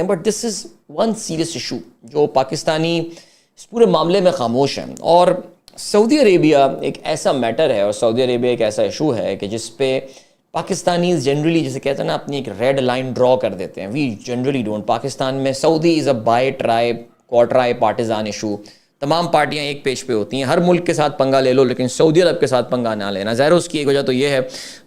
But this is one serious issue جو پاکستانی اس پورے معاملے میں خاموش ہیں. اور سعودی عربیہ ایک ایسا میٹر ہے اور سعودی عربیہ ایک ایسا ایشو ہے کہ جس پہ پاکستانیز جنرلی جسے کہتے ہیں نا اپنی ایک ریڈ لائن ڈرا کر دیتے ہیں. We generally don't. پاکستان میں Saudi is a bi tri quadri partisan issue. تمام پارٹیاں ایک پیج پہ ہوتی ہیں. ہر ملک کے ساتھ پنگا لے لو لیکن سعودی عرب کے ساتھ پنگا نہ لینا. ظاہر اس کی ایک وجہ تو یہ ہے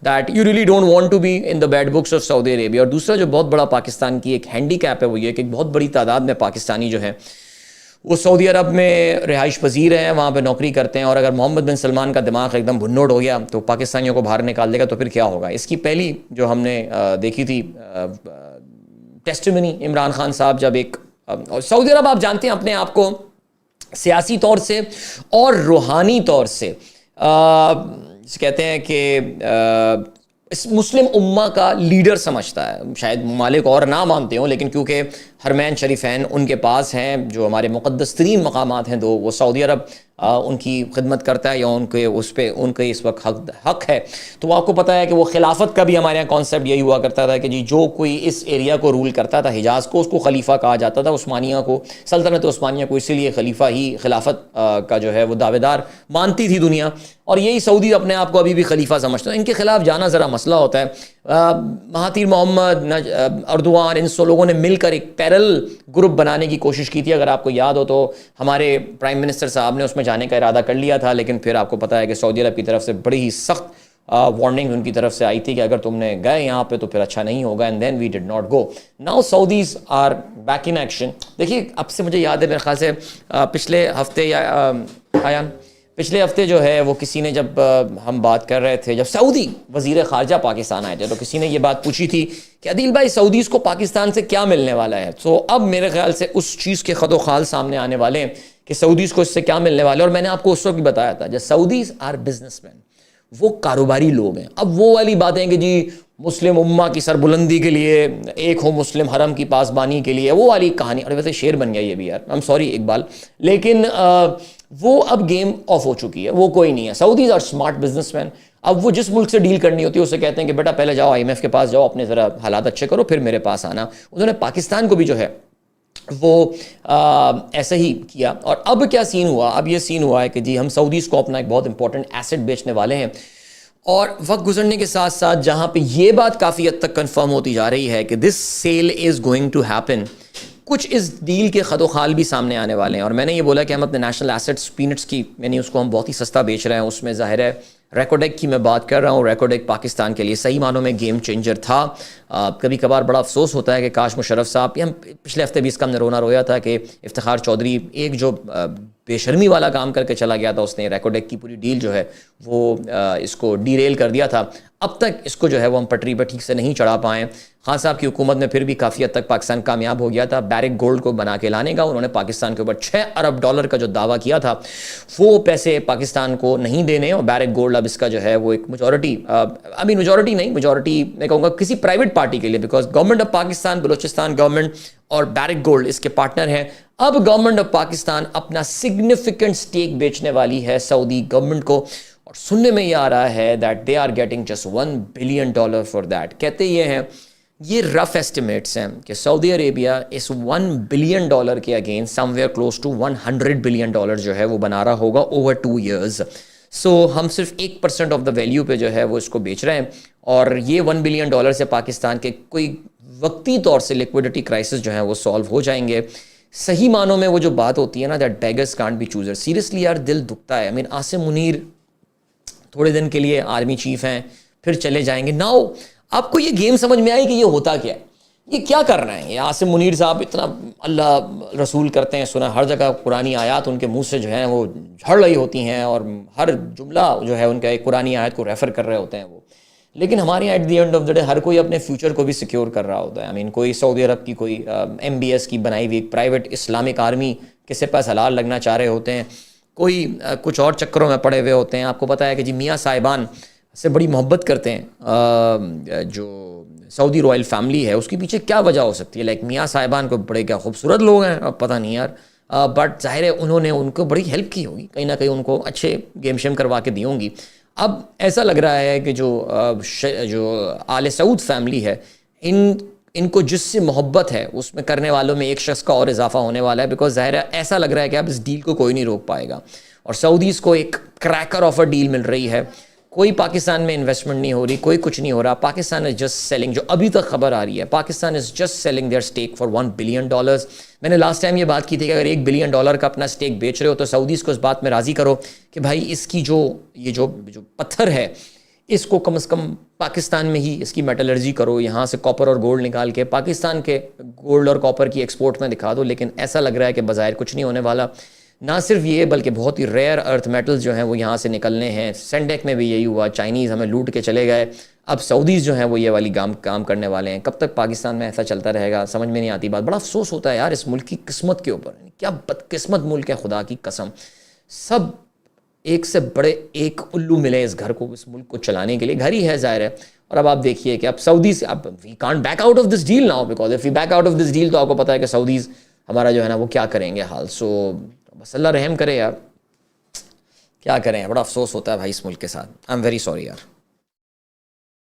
that you really don't want to be in the bad books of Saudi Arabia. اور دوسرا جو بہت بڑا پاکستان کی ایک ہینڈی کیپ ہے وہ یہ کہ ایک بہت بڑی تعداد میں پاکستانی جو ہے وہ سعودی عرب میں رہائش پذیر ہیں, وہاں پہ نوکری کرتے ہیں. اور اگر محمد بن سلمان کا دماغ ایک دم بھنوڑ ہو گیا تو پاکستانیوں کو باہر نکال دے گا تو پھر کیا ہوگا. اس کی پہلی جو ہم نے دیکھی تھی ٹیسٹیمنی عمران خان صاحب جب ایک سعودی عرب آپ جانتے ہیں اپنے آپ کو سیاسی طور سے اور روحانی طور سے کہتے ہیں کہ اس مسلم امہ کا لیڈر سمجھتا ہے. شاید ممالک اور نہ مانتے ہوں لیکن کیونکہ حرمین شریفین ان کے پاس ہیں, جو ہمارے مقدس ترین مقامات ہیں دو, وہ سعودی عرب ان کی خدمت کرتا ہے یا ان کے اس پہ ان کے اس وقت حق ہے. تو وہ آپ کو پتہ ہے کہ وہ خلافت کا بھی ہمارے یہاں کانسیپٹ یہی ہوا کرتا تھا کہ جی جو کوئی اس ایریا کو رول کرتا تھا حجاز کو اس کو خلیفہ کہا جاتا تھا. عثمانیہ کو سلطنت عثمانیہ کو اسی لیے خلیفہ ہی خلافت کا جو ہے وہ دعوے دار مانتی تھی دنیا. اور یہی سعودی اپنے آپ کو ابھی بھی خلیفہ سمجھتا ہے. ان کے خلاف جانا ذرا مسئلہ ہوتا ہے. مہاتیر محمد اردوان ان سو لوگوں نے مل کر ایک پیرل گروپ بنانے کی کوشش کی تھی. اگر آپ کو یاد ہو تو ہمارے پرائم منسٹر صاحب نے اس میں جانے کا ارادہ کر لیا تھا لیکن پھر آپ کو پتہ ہے کہ سعودی عرب کی طرف سے بڑی ہی سخت وارننگ ان کی طرف سے آئی تھی کہ اگر تم نے گئے یہاں پہ تو پھر اچھا نہیں ہوگا. And then we did not go. Now Saudis are back in action. دیکھیے اب سے مجھے یاد ہے میرے خیال سے پچھلے ہفتے یا پچھلے ہفتے جو ہے وہ کسی نے جب ہم بات کر رہے تھے جب سعودی وزیر خارجہ پاکستان آئے تھے تو کسی نے یہ بات پوچھی تھی کہ عدیل بھائی سعودیز کو پاکستان سے کیا ملنے والا ہے. تو اب میرے خیال سے اس چیز کے خد و خال سامنے آنے والے ہیں کہ سعودیز کو اس سے کیا ملنے والا ہے. اور میں نے آپ کو اس وقت بھی بتایا تھا جب سعودیز آر بزنس مین, وہ کاروباری لوگ ہیں. اب وہ والی باتیں کہ جی مسلم امہ کی سربلندی کے لیے ایک ہو مسلم حرم کی پاسبانی کے لیے, وہ والی کہانی. اور ویسے شعر بن گیا یہ بھی یار, I'm sorry اقبال, لیکن وہ اب گیم آف ہو چکی ہے, وہ کوئی نہیں ہے. Saudis are smart business men. اب وہ جس ملک سے ڈیل کرنی ہوتی ہے اسے کہتے ہیں کہ بیٹا پہلے جاؤ IMF کے پاس جاؤ, اپنے ذرا حالات اچھے کرو, پھر میرے پاس آنا. انہوں نے پاکستان کو بھی جو ہے وہ ایسا ہی کیا. اور اب کیا سین ہوا, اب یہ سین ہوا ہے کہ جی ہم سعودیز کو اپنا ایک بہت امپورٹنٹ ایسٹ بیچنے والے ہیں. اور وقت گزرنے کے ساتھ ساتھ جہاں پہ یہ بات کافی حد تک کنفرم ہوتی جا رہی ہے کہ this sale is going to happen, کچھ اس ڈیل کے خد و خال بھی سامنے آنے والے ہیں. اور میں نے یہ بولا کہ ہم اپنے نیشنل ایسٹس پینٹس کی یعنی اس کو ہم بہت ہی سستا بیچ رہے ہیں. اس میں ظاہر ہے ریکوڈیک کی میں بات کر رہا ہوں. ریکوڈیک پاکستان کے لیے صحیح معنوں میں گیم چینجر تھا. کبھی کبھار بڑا افسوس ہوتا ہے کہ کاش مشرف صاحب, ہم پچھلے ہفتے بھی اس کا ہم نے رونا رویا تھا کہ افتخار چودھری ایک جو بے شرمی والا کام کر کے چلا گیا تھا, اس نے ریکوڈیک کی پوری ڈیل جو ہے وہ اس کو ڈی ریل کر دیا تھا. اب تک اس کو جو ہے وہ ہم پٹری پہ ٹھیک سے نہیں چڑھا پائے. خان صاحب کی حکومت میں پھر بھی کافی حد تک پاکستان کامیاب ہو گیا تھا بیرک گولڈ کو بنا کے لانے کا. انہوں نے پاکستان کے اوپر $6 ارب کا جو دعویٰ کیا تھا وہ پیسے پاکستان کو نہیں دینے, اور بیرک گولڈ اب اس کا جو ہے وہ ایک میجورٹی میں کہوں گا کسی پرائیویٹ پارٹی کے لیے, because government of Pakistan, Balochistan government اور بیرک گولڈ اس کے پارٹنر ہیں. اب گورنمنٹ آف پاکستان اپنا سگنیفیکنٹ سٹیک بیچنے والی ہے سعودی گورنمنٹ کو. اور سننے میں یہ آ رہا ہے that they are getting just $1 billion for that. کہتے یہ ہیں, یہ رف ایسٹیمیٹس ہیں کہ سعودی عربیہ اس $1 بلین کے against somewhere close to $100 billion جو ہے وہ بنا رہا ہوگا اوور 2 years. سو ہم صرف 1% آف دا ویلیو پہ جو ہے وہ اس کو بیچ رہے ہیں. اور یہ $1 بلین سے پاکستان کے کوئی وقتی طور سے لیکوڈیٹی کرائسس جو ہیں وہ سالو ہو جائیں گے. صحیح معنوں میں وہ جو بات ہوتی ہے نا that beggars can't be chooser. Seriously یار دل دکھتا ہے. عاصم منیر تھوڑے دن کے لیے آرمی چیف ہیں, پھر چلے جائیں گے. ناؤ آپ کو یہ گیم سمجھ میں آئی کہ یہ ہوتا کیا ہے, یہ کیا کر رہے ہیں یہ عاصم منیر صاحب؟ اتنا اللہ رسول کرتے ہیں, سنا ہر جگہ قرآنی آیات ان کے منہ سے جو ہیں وہ جھڑ رہی ہوتی ہیں, اور ہر جملہ جو ہے ان کا ایک قرآنی آیت کو ریفر کر رہے ہوتے ہیں وہ. لیکن ہمارے at the end of the day ہر کوئی اپنے فیوچر کو بھی سیکیور کر رہا ہوتا ہے. کوئی سعودی عرب کی کوئی MBS کی بنائی ہوئی ایک پرائیویٹ اسلامک آرمی کے سپہ سالار لگنا چاہ رہے ہوتے ہیں, کوئی کچھ اور چکروں میں پڑے ہوئے ہوتے ہیں. آپ کو پتہ ہے کہ جی میاں صاحبان سے بڑی محبت کرتے ہیں جو سعودی رائل فیملی ہے, اس کے پیچھے کیا وجہ ہو سکتی ہے؟ میاں صاحبان کو بڑے کیا خوبصورت لوگ ہیں, اب پتہ نہیں یار, بٹ ظاہر ہے انہوں نے ان کو بڑی ہیلپ کی ہوگی, کہیں نہ کہیں ان کو اچھے گیم شیم کروا کے دی ہوں گی. اب ایسا لگ رہا ہے کہ جو آل سعود فیملی ہے, ان ان کو جس سے محبت ہے اس میں کرنے والوں میں ایک شخص کا اور اضافہ ہونے والا ہے، بیکاز ظاہر ہے ایسا لگ رہا ہے کہ اب اس ڈیل کو کوئی نہیں روک پائے گا، اور سعودیز کو ایک کریکر آف اے ڈیل مل رہی ہے. کوئی پاکستان میں انویسٹمنٹ نہیں ہو رہی، کوئی کچھ نہیں ہو رہا. پاکستان از جسٹ سیلنگ، جو ابھی تک خبر آ رہی ہے، Pakistan is just selling their stake for $1 billion. میں نے لاسٹ ٹائم یہ بات کی تھی کہ اگر $1 بلین کا اپنا اسٹیک بیچ رہے ہو تو سعودیز کو اس بات میں راضی کرو کہ بھائی اس کی یہ جو پتھر ہے اس کو کم از کم پاکستان میں ہی اس کی میٹلرجی کرو، یہاں سے کاپر اور گولڈ نکال کے پاکستان کے گولڈ اور کاپر کی ایکسپورٹ میں دکھا دو. لیکن ایسا لگ رہا ہے کہ بظاہر کچھ نہیں ہونے والا. نہ صرف یہ بلکہ بہت ہی ریئر ارتھ میٹلز جو ہیں وہ یہاں سے نکلنے ہیں. سینڈیک میں بھی یہی ہوا، چائنیز ہمیں لوٹ کے چلے گئے. اب سعودیز جو ہیں وہ یہ والی کام کرنے والے ہیں. کب تک پاکستان میں ایسا چلتا رہے گا سمجھ میں نہیں آتی بات. بڑا افسوس ہوتا ہے یار اس ملک کی قسمت کے اوپر. کیا بدقسمت ملک ہے خدا کی قسم. سب ایک سے بڑے ایک الو ملے اس گھر کو، اس ملک کو چلانے کے لیے. گھر ہی ہے ظاہر ہے. اور اب آپ دیکھیے کہ اب سعودی سے اب we can't back out of this deal now, because if we back out of this deal تو آپ کو پتا ہے کہ سعودیز ہمارا جو ہے نا وہ کیا کریں گے حال. سو بس اللہ رحم کرے یار، کیا کریں. بڑا افسوس ہوتا ہے بھائی اس ملک کے ساتھ. آئی ایم ویری سوری یار.